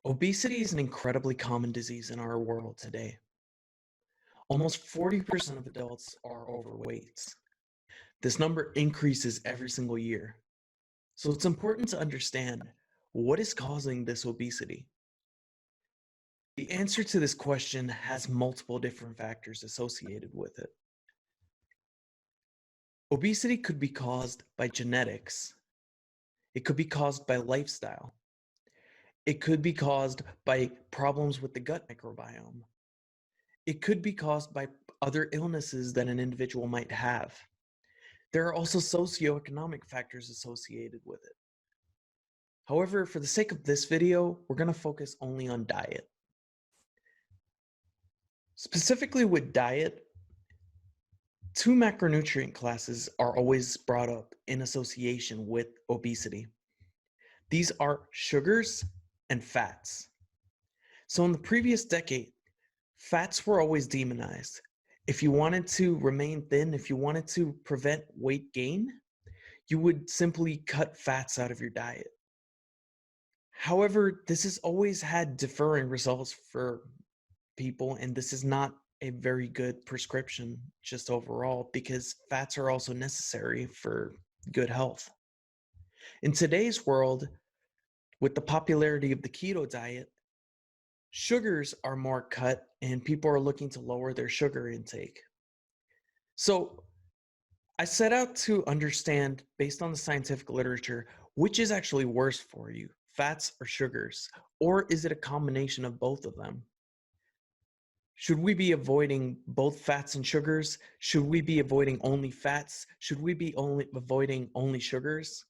Obesity is an incredibly common disease in our world today. Almost 40% of adults are overweight. This number increases every single year. So it's important to understand what is causing this obesity. The answer to this question has multiple different factors associated with it. Obesity could be caused by genetics. It could be caused by lifestyle. It could be caused by problems with the gut microbiome. It could be caused by other illnesses that an individual might have. There are also socioeconomic factors associated with it. However, for the sake of this video, we're going to focus only on diet. Specifically with diet, two macronutrient classes are always brought up in association with obesity. These are sugars and fats. So in the previous decade, fats were always demonized. If you wanted to remain thin, if you wanted to prevent weight gain, you would simply cut fats out of your diet. However, this has always had differing results for people, and this is not a very good prescription just overall, because fats are also necessary for good health. In today's world, with the popularity of the keto diet, sugars are more cut and people are looking to lower their sugar intake. So I set out to understand, based on the scientific literature, which is actually worse for you, fats or sugars, or is it a combination of both of them? Should we be avoiding both fats and sugars? Should we be avoiding only fats? Should we be avoiding only sugars?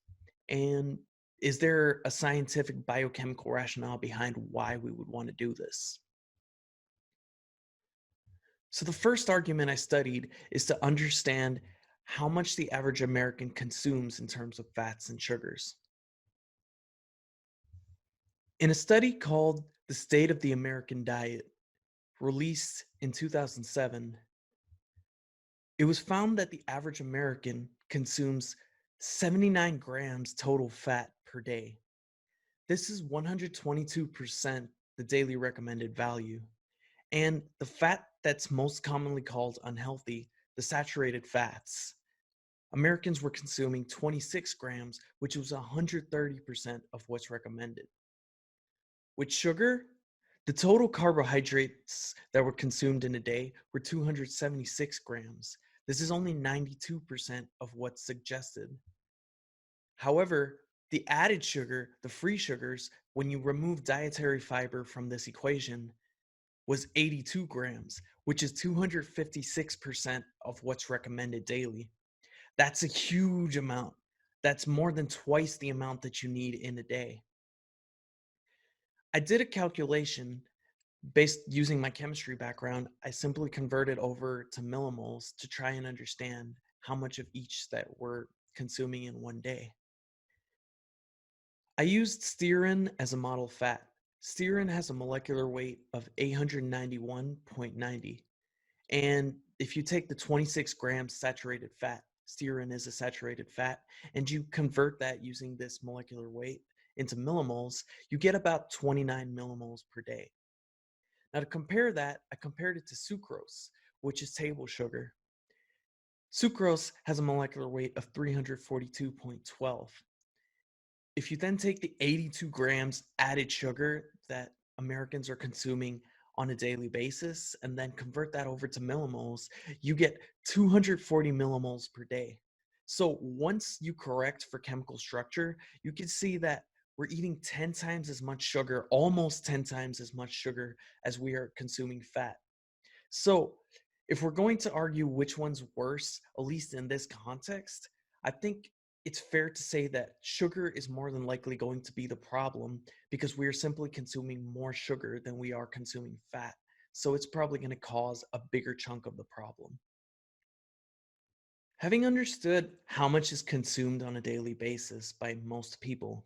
And is there a scientific biochemical rationale behind why we would want to do this? So the first argument I studied is to understand how much the average American consumes in terms of fats and sugars. In a study called The State of the American Diet, released in 2007, it was found that the average American consumes 79 grams total fat per day. This is 122% the daily recommended value. And the fat that's most commonly called unhealthy, the saturated fats, Americans were consuming 26 grams, which was 130% of what's recommended. With sugar, the total carbohydrates that were consumed in a day were 276 grams. This is only 92% of what's suggested. However, the added sugar, the free sugars, when you remove dietary fiber from this equation, was 82 grams, which is 256% of what's recommended daily. That's a huge amount. That's more than twice the amount that you need in a day. I did a calculation based using my chemistry background. I simply converted over to millimoles to try and understand how much of each that we're consuming in one day. I used stearin as a model fat. Stearin has a molecular weight of 891.90. And if you take the 26 grams saturated fat, stearin is a saturated fat, and you convert that using this molecular weight into millimoles, you get about 29 millimoles per day. Now to compare that, I compared it to sucrose, which is table sugar. Sucrose has a molecular weight of 342.12. If you then take the 82 grams added sugar that Americans are consuming on a daily basis and then convert that over to millimoles, you get 240 millimoles per day. So once you correct for chemical structure, you can see that we're eating 10 times as much sugar, almost 10 times as much sugar as we are consuming fat. So if we're going to argue which one's worse, at least in this context, I think it's fair to say that sugar is more than likely going to be the problem because we are simply consuming more sugar than we are consuming fat. So it's probably going to cause a bigger chunk of the problem. Having understood how much is consumed on a daily basis by most people,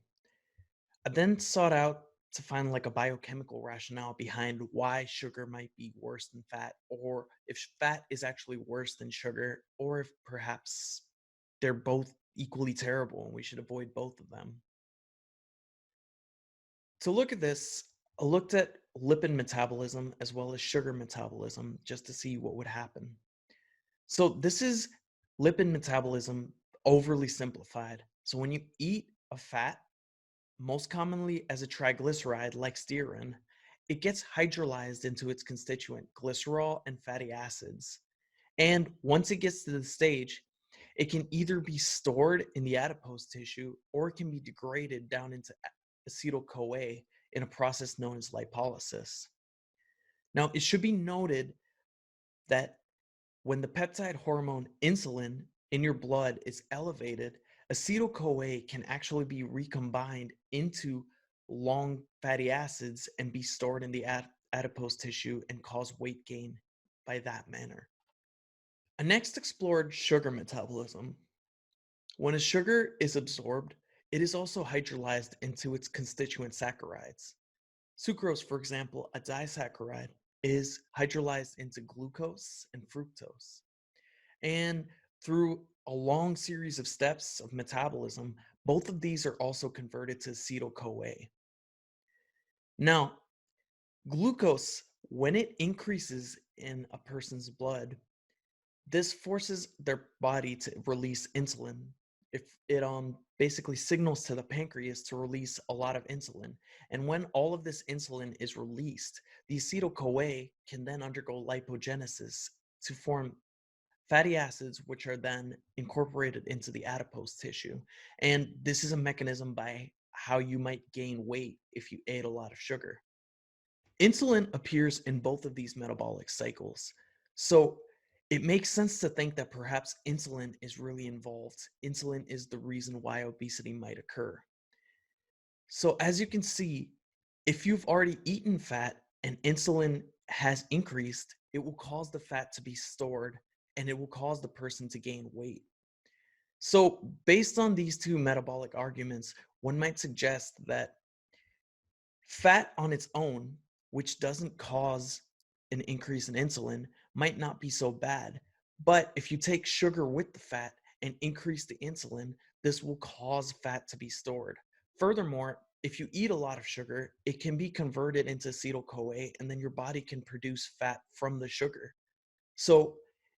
I then sought out to find like a biochemical rationale behind why sugar might be worse than fat, or if fat is actually worse than sugar, or if perhaps they're both equally terrible and we should avoid both of them. To look at this, I looked at lipid metabolism as well as sugar metabolism just to see what would happen. So this is lipid metabolism overly simplified. So when you eat a fat, most commonly as a triglyceride like stearin, it gets hydrolyzed into its constituent glycerol and fatty acids. And once it gets to the stage, it can either be stored in the adipose tissue or it can be degraded down into acetyl-CoA in a process known as lipolysis. Now, it should be noted that when the peptide hormone insulin in your blood is elevated, acetyl-CoA can actually be recombined into long fatty acids and be stored in the adipose tissue and cause weight gain by that manner. I next explored sugar metabolism. When a sugar is absorbed, it is also hydrolyzed into its constituent saccharides. Sucrose, for example, a disaccharide, is hydrolyzed into glucose and fructose. And through a long series of steps of metabolism, both of these are also converted to acetyl-CoA. Now, glucose, when it increases in a person's blood, this forces their body to release insulin. If it basically signals to the pancreas to release a lot of insulin. And when all of this insulin is released, the acetyl-CoA can then undergo lipogenesis to form fatty acids, which are then incorporated into the adipose tissue. And this is a mechanism by how you might gain weight if you ate a lot of sugar. Insulin appears in both of these metabolic cycles. So it makes sense to think that perhaps insulin is really involved. Insulin is the reason why obesity might occur. So as you can see, if you've already eaten fat and insulin has increased, it will cause the fat to be stored and it will cause the person to gain weight. So based on these two metabolic arguments, one might suggest that fat on its own, which doesn't cause an increase in insulin, might not be so bad. But if you take sugar with the fat and increase the insulin, this will cause fat to be stored. Furthermore, if you eat a lot of sugar, it can be converted into acetyl-CoA, and then your body can produce fat from the sugar. So,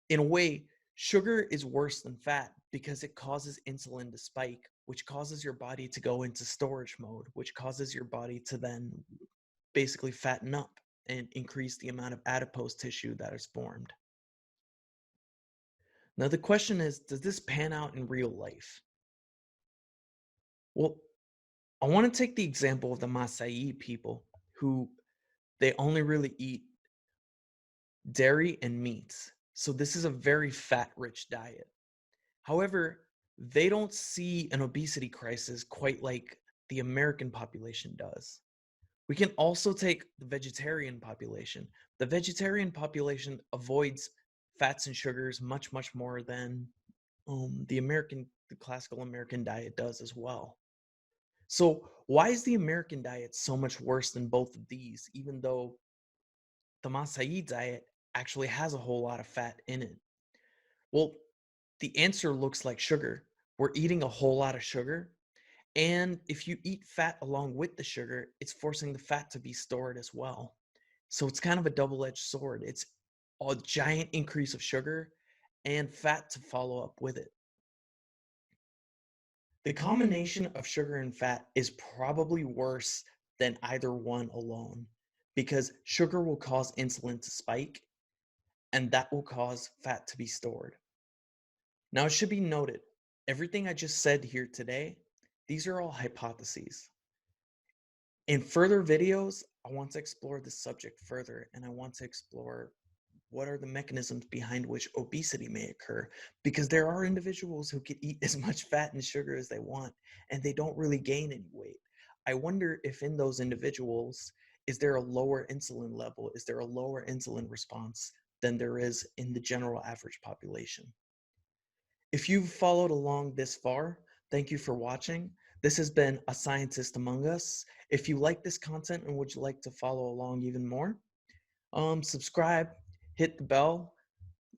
in a way, sugar is worse than fat because it causes insulin to spike, which causes your body to go into storage mode, which causes your body to then basically fatten up and increase the amount of adipose tissue that is formed. Now, the question is, does this pan out in real life? Well, I want to take the example of the Maasai people who they only really eat dairy and meats. So this is a very fat-rich diet. However, they don't see an obesity crisis quite like the American population does. We can also take the vegetarian population. The vegetarian population avoids fats and sugars much, much more than the classical American diet does as well. So why is the American diet so much worse than both of these, even though the Maasai diet actually has a whole lot of fat in it? Well, the answer looks like sugar. We're eating a whole lot of sugar. And if you eat fat along with the sugar, it's forcing the fat to be stored as well. So it's kind of a double-edged sword. It's a giant increase of sugar and fat to follow up with it. The combination of sugar and fat is probably worse than either one alone because sugar will cause insulin to spike and that will cause fat to be stored. Now, it should be noted, everything I just said here today, these are all hypotheses. In further videos, I want to explore this subject further and I want to explore what are the mechanisms behind which obesity may occur, because there are individuals who can eat as much fat and sugar as they want and they don't really gain any weight. I wonder if in those individuals, is there a lower insulin level? Is there a lower insulin response than there is in the general average population? If you've followed along this far, thank you for watching. This has been A Scientist Among Us. If you like this content and would you like to follow along even more, subscribe, hit the bell.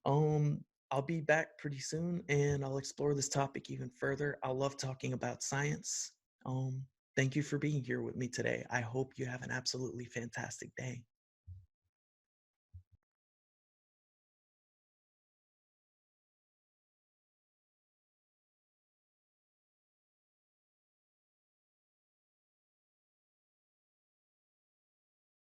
I'll be back pretty soon and I'll explore this topic even further. I love talking about science. Thank you for being here with me today. I hope you have an absolutely fantastic day.